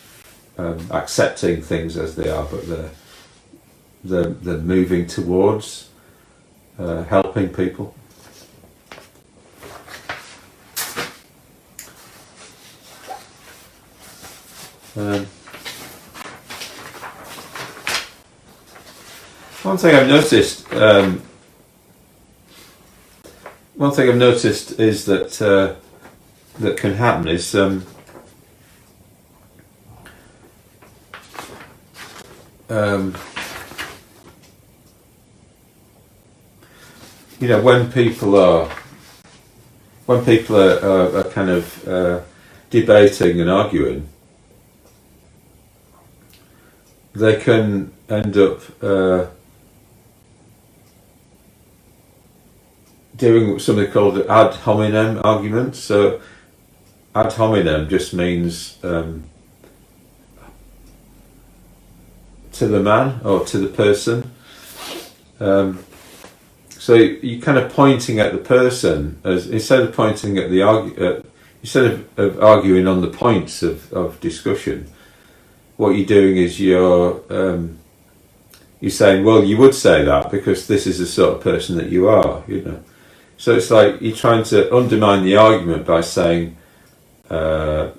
accepting things as they are, but they're moving towards helping people. One thing I've noticed is that that can happen is when people are kind of debating and arguing, they can end up doing something called ad hominem arguments. So ad hominem just means to the man or to the person. So you're kind of pointing at the person instead of pointing at instead of arguing on the points of discussion. What you're doing is you're saying, well, you would say that because this is the sort of person that you are. So it's like you're trying to undermine the argument by saying, by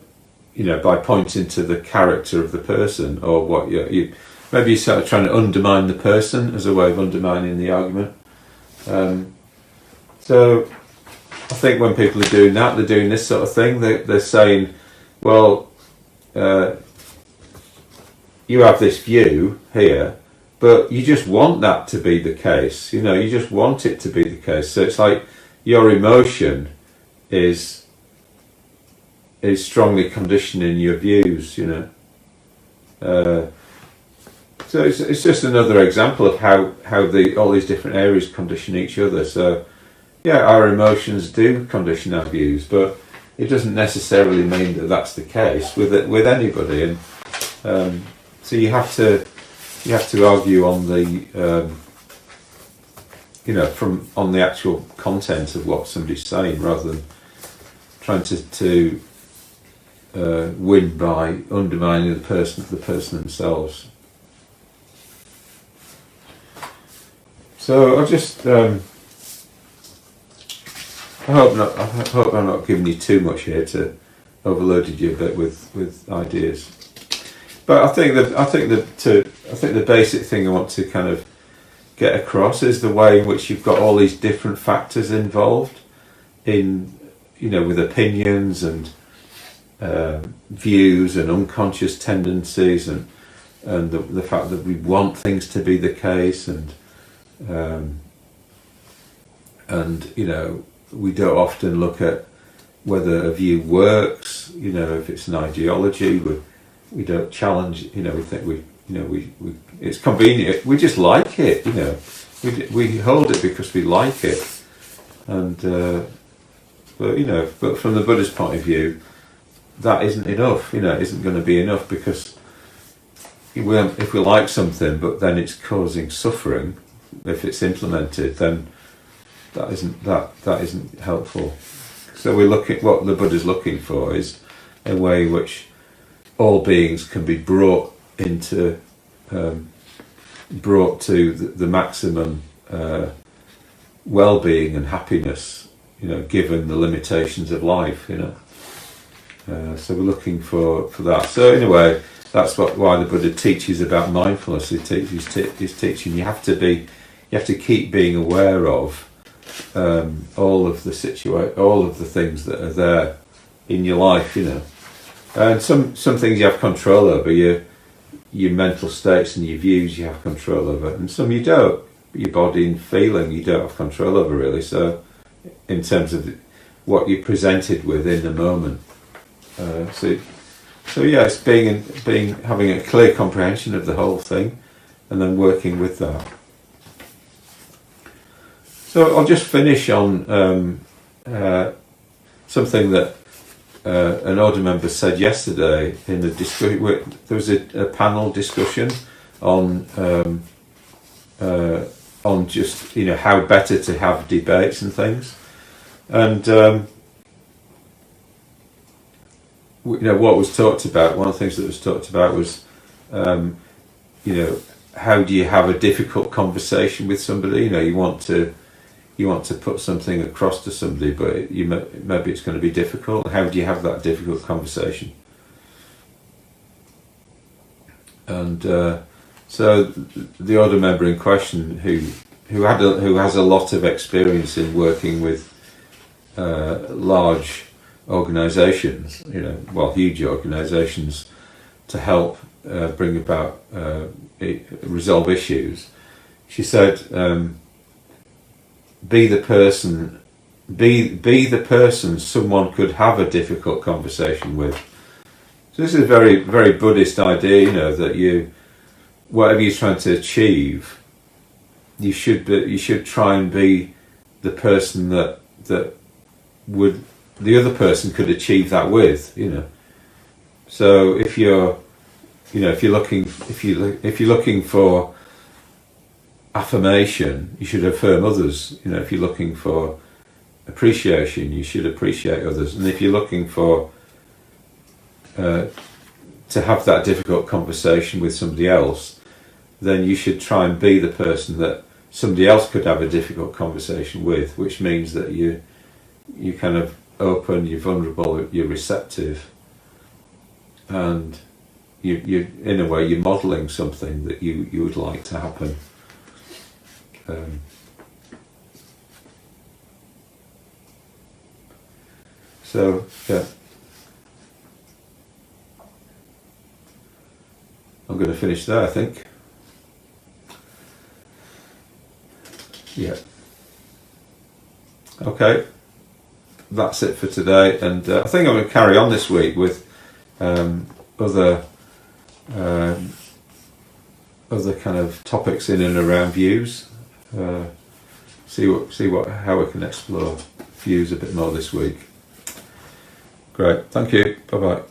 pointing to the character of the person, or what maybe you're sort of trying to undermine the person as a way of undermining the argument. So I think when people are doing that, they're doing this sort of thing. They're saying, well, you have this view here, but you just want that to be the case. You just want it to be the case. So it's like your emotion is strongly conditioning your views. So it's just another example of how all these different areas condition each other. So yeah, our emotions do condition our views, but it doesn't necessarily mean that that's the case with anybody. And so you have to argue on the on the actual content of what somebody's saying, rather than trying to win by undermining the person themselves. So I just I hope I'm not giving you too much here to overloaded you a bit with ideas. But I think the basic thing I want to kind of get across is the way in which you've got all these different factors involved in, with opinions and views and unconscious tendencies and the fact that we want things to be the case and we don't often look at whether a view works. If it's an ideology, we don't challenge. We think it's convenient. We just like it. We hold it because we like it. And but from the Buddhist point of view, that isn't enough. It isn't going to be enough, because if we like something, but then it's causing suffering, if it's implemented, then that isn't helpful. So we look at what the Buddha's looking for is a way in which all beings can be brought to the maximum well-being and happiness, given the limitations of life, so we're looking for that. So anyway, that's why the Buddha teaches about mindfulness. He's teaching you have to keep being aware of all of the things that are there in your life, and some things you have control over, your mental states and your views you have control over, and some you don't. Your body and feeling you don't have control over, really. So in terms of what you're presented with in the moment, so yeah, it's having a clear comprehension of the whole thing, and then working with that. So I'll just finish on something that an order member said yesterday in the discussion. There was a panel discussion on just how better to have debates and things, and what was talked about. One of the things that was talked about was how do you have a difficult conversation with somebody? You want to put something across to somebody, but maybe it's going to be difficult. How do you have that difficult conversation? And so the order member in question, who has a lot of experience in working with large organisations, huge organisations, to help bring about resolve issues, she said, be the person someone could have a difficult conversation with. So this is a very, very Buddhist idea, that whatever you're trying to achieve, you should try and be the person that the other person could achieve that with, So if you're looking for affirmation, you should affirm others. If you're looking for appreciation, you should appreciate others. And if you're looking for to have that difficult conversation with somebody else, then you should try and be the person that somebody else could have a difficult conversation with, which means that you kind of open, you're vulnerable, you're receptive, and you in a way you're modelling something that you would like to happen. So yeah, I'm going to finish there, I think. Yeah. Okay, that's it for today, and I think I'm going to carry on this week with other kind of topics in and around views. How we can explore views a bit more this week. Great, thank you. Bye bye.